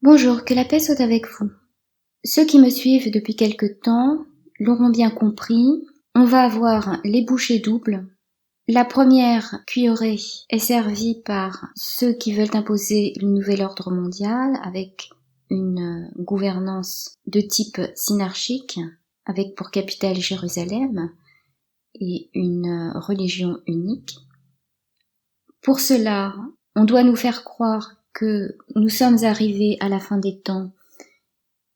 Bonjour, que la paix soit avec vous. Ceux qui me suivent depuis quelque temps l'auront bien compris, on va avoir les bouchées doubles. La première cuillerée est servie par ceux qui veulent imposer le nouvel ordre mondial avec une gouvernance de type synarchique, avec pour capitale Jérusalem et une religion unique. Pour cela, on doit nous faire croire que nous sommes arrivés à la fin des temps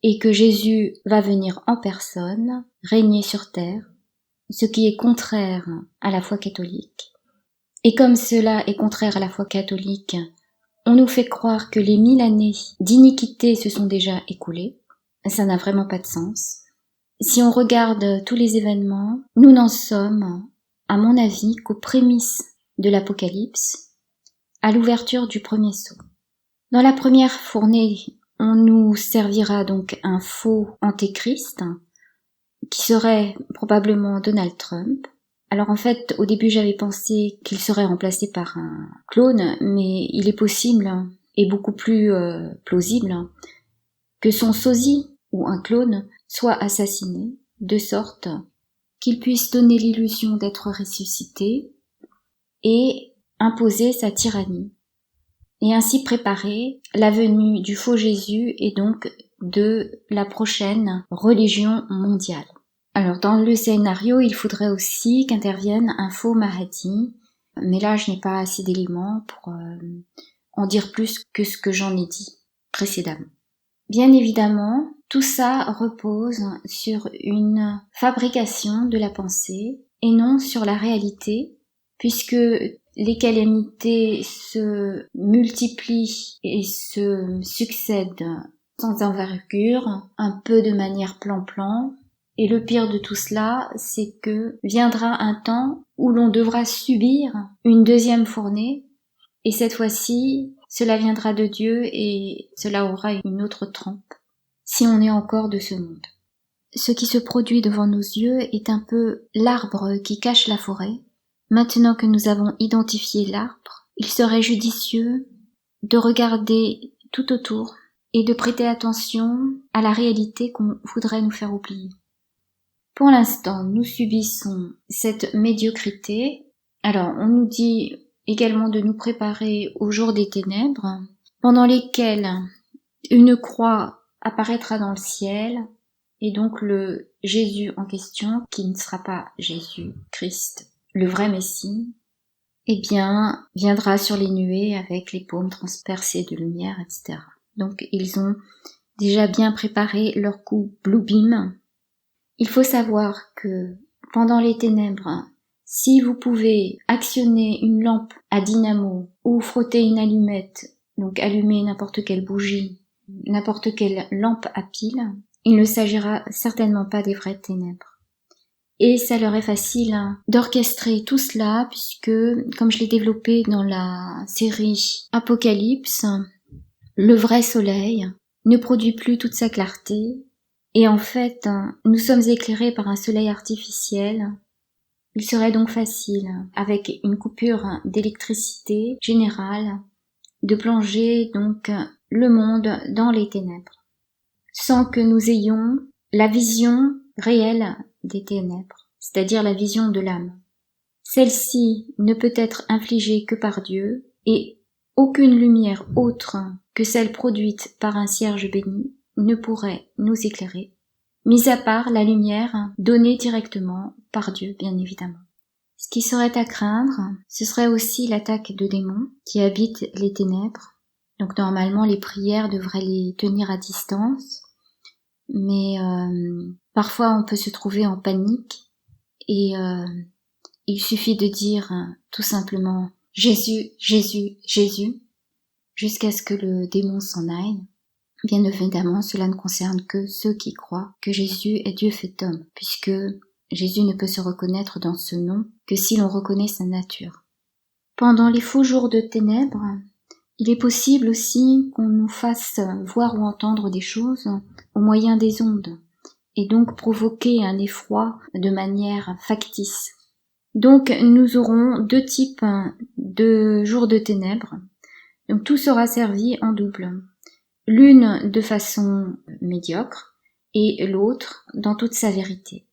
et que Jésus va venir en personne, régner sur terre, ce qui est contraire à la foi catholique. Et comme cela est contraire à la foi catholique, on nous fait croire que les 1000 années d'iniquité se sont déjà écoulées. Ça n'a vraiment pas de sens. Si on regarde tous les événements, nous n'en sommes, à mon avis, qu'aux prémices de l'Apocalypse, à l'ouverture du premier sceau. Dans la première fournée, on nous servira donc un faux antéchrist, qui serait probablement Donald Trump. Alors en fait, au début j'avais pensé qu'il serait remplacé par un clone, mais il est possible, et beaucoup plus plausible, que son sosie, ou un clone, soit assassiné, de sorte qu'il puisse donner l'illusion d'être ressuscité et imposer sa tyrannie, et ainsi préparer la venue du faux Jésus et donc de la prochaine religion mondiale. Alors dans le scénario, il faudrait aussi qu'intervienne un faux Mahdi, mais là je n'ai pas assez d'éléments pour en dire plus que ce que j'en ai dit précédemment. Bien évidemment, tout ça repose sur une fabrication de la pensée et non sur la réalité, puisque les calamités se multiplient et se succèdent sans envergure, un peu de manière plan-plan. Et le pire de tout cela, c'est que viendra un temps où l'on devra subir une deuxième fournée, et cette fois-ci, cela viendra de Dieu et cela aura une autre trempe, si on est encore de ce monde. Ce qui se produit devant nos yeux est un peu l'arbre qui cache la forêt. Maintenant que nous avons identifié l'arbre, il serait judicieux de regarder tout autour et de prêter attention à la réalité qu'on voudrait nous faire oublier. Pour l'instant, nous subissons cette médiocrité. Alors, on nous dit également de nous préparer au jour des ténèbres, pendant lesquelles une croix apparaîtra dans le ciel, et donc le Jésus en question, qui ne sera pas Jésus-Christ, le vrai Messie, eh bien, viendra sur les nuées avec les paumes transpercées de lumière, etc. Donc, ils ont déjà bien préparé leur coup Bluebeam. Il faut savoir que pendant les ténèbres, si vous pouvez actionner une lampe à dynamo ou frotter une allumette, donc allumer n'importe quelle bougie, n'importe quelle lampe à pile, il ne s'agira certainement pas des vraies ténèbres. Et ça leur est facile d'orchestrer tout cela puisque, comme je l'ai développé dans la série Apocalypse, le vrai soleil ne produit plus toute sa clarté. Et en fait, nous sommes éclairés par un soleil artificiel. Il serait donc facile, avec une coupure d'électricité générale, de plonger donc le monde dans les ténèbres, sans que nous ayons la vision réelle des ténèbres, c'est-à-dire la vision de l'âme. Celle-ci ne peut être infligée que par Dieu, et aucune lumière autre que celle produite par un cierge béni ne pourrait nous éclairer, mis à part la lumière donnée directement par Dieu, bien évidemment. Ce qui serait à craindre, ce serait aussi l'attaque de démons qui habitent les ténèbres. Donc normalement, les prières devraient les tenir à distance, mais parfois on peut se trouver en panique et il suffit de dire tout simplement « Jésus, Jésus, Jésus » jusqu'à ce que le démon s'en aille. Bien évidemment, cela ne concerne que ceux qui croient que Jésus est Dieu fait homme, puisque Jésus ne peut se reconnaître dans ce nom que si l'on reconnaît sa nature. Pendant les faux jours de ténèbres, il est possible aussi qu'on nous fasse voir ou entendre des choses au moyen des ondes, et donc provoquer un effroi de manière factice. Donc nous aurons deux types de jours de ténèbres. Donc tout sera servi en double. l'une de façon médiocre et l'autre dans toute sa vérité.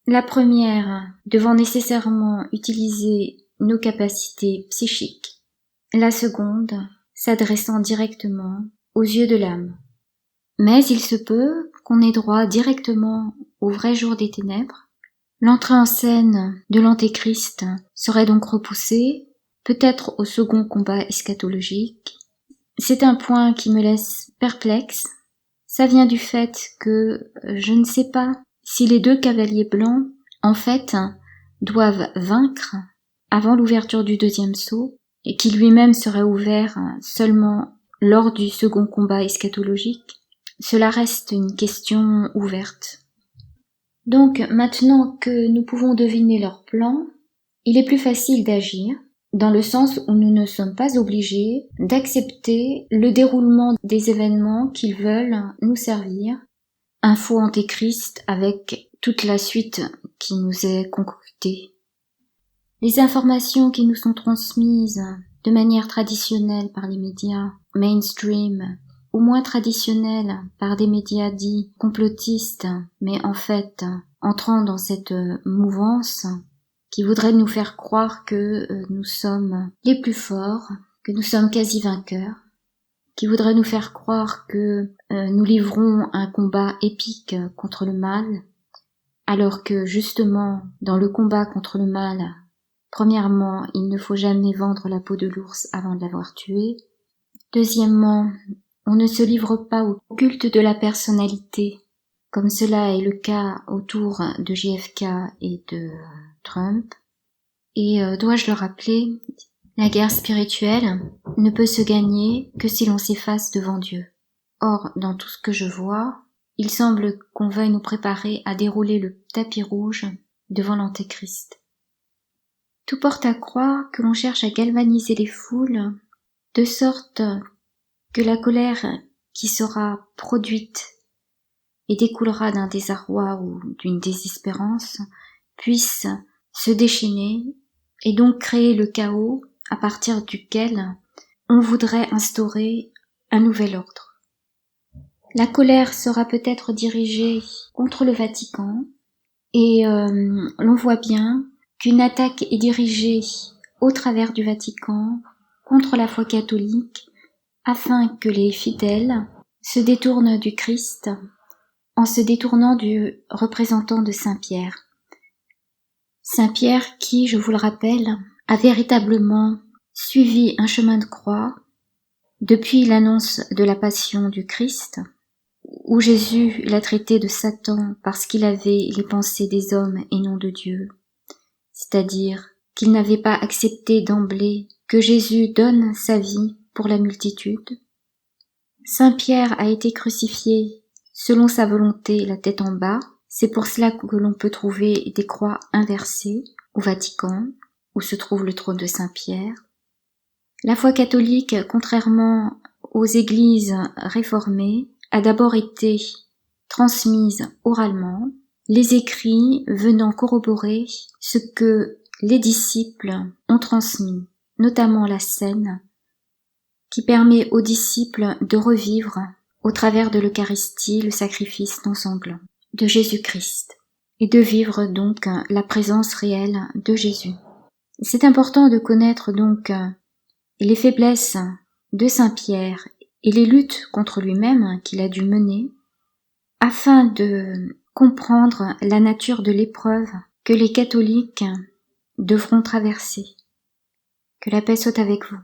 La première devant nécessairement utiliser nos capacités psychiques, la seconde s'adressant directement aux yeux de l'âme. Mais il se peut qu'on ait droit directement au vrai jour des ténèbres. L'entrée en scène de l'Antéchrist serait donc repoussée, peut-être au second combat eschatologique. C'est un point qui me laisse perplexe. Ça vient du fait que je ne sais pas si les deux cavaliers blancs, en fait, doivent vaincre avant l'ouverture du deuxième sceau, et qui lui-même serait ouvert seulement lors du second combat eschatologique. Cela reste une question ouverte. Donc, maintenant que nous pouvons deviner leur plan, il est plus facile d'agir, dans le sens où nous ne sommes pas obligés d'accepter le déroulement des événements qu'ils veulent nous servir. Un faux antéchrist avec toute la suite qui nous est concoctée. Les informations qui nous sont transmises de manière traditionnelle par les médias mainstream, ou moins traditionnelle par des médias dits complotistes, mais en fait entrant dans cette mouvance qui voudrait nous faire croire que nous sommes les plus forts, que nous sommes quasi vainqueurs, qui voudrait nous faire croire que nous livrons un combat épique contre le mal, alors que justement, dans le combat contre le mal, premièrement, il ne faut jamais vendre la peau de l'ours avant de l'avoir tué. Deuxièmement, on ne se livre pas au culte de la personnalité, comme cela est le cas autour de JFK et de Trump. Et dois-je le rappeler, la guerre spirituelle ne peut se gagner que si l'on s'efface devant Dieu. Or, dans tout ce que je vois, il semble qu'on veuille nous préparer à dérouler le tapis rouge devant l'Antéchrist. Tout porte à croire que l'on cherche à galvaniser les foules, de sorte que la colère qui sera produite et découlera d'un désarroi ou d'une désespérance puisse se déchaîner et donc créer le chaos à partir duquel on voudrait instaurer un nouvel ordre. La colère sera peut-être dirigée contre le Vatican et l'on voit bien qu'une attaque est dirigée au travers du Vatican contre la foi catholique afin que les fidèles se détournent du Christ en se détournant du représentant de Saint-Pierre. Saint-Pierre qui, je vous le rappelle, a véritablement suivi un chemin de croix depuis l'annonce de la passion du Christ, où Jésus l'a traité de Satan parce qu'il avait les pensées des hommes et non de Dieu, c'est-à-dire qu'il n'avait pas accepté d'emblée que Jésus donne sa vie pour la multitude. Saint Pierre a été crucifié selon sa volonté, la tête en bas. C'est pour cela que l'on peut trouver des croix inversées au Vatican, où se trouve le trône de Saint Pierre. La foi catholique, contrairement aux églises réformées, a d'abord été transmise oralement, les écrits venant corroborer ce que les disciples ont transmis, notamment la scène, qui permet aux disciples de revivre, au travers de l'Eucharistie, le sacrifice non sanglant de Jésus-Christ, et de vivre donc la présence réelle de Jésus. C'est important de connaître donc les faiblesses de Saint Pierre et les luttes contre lui-même qu'il a dû mener, afin de comprendre la nature de l'épreuve que les catholiques devront traverser. Que la paix soit avec vous.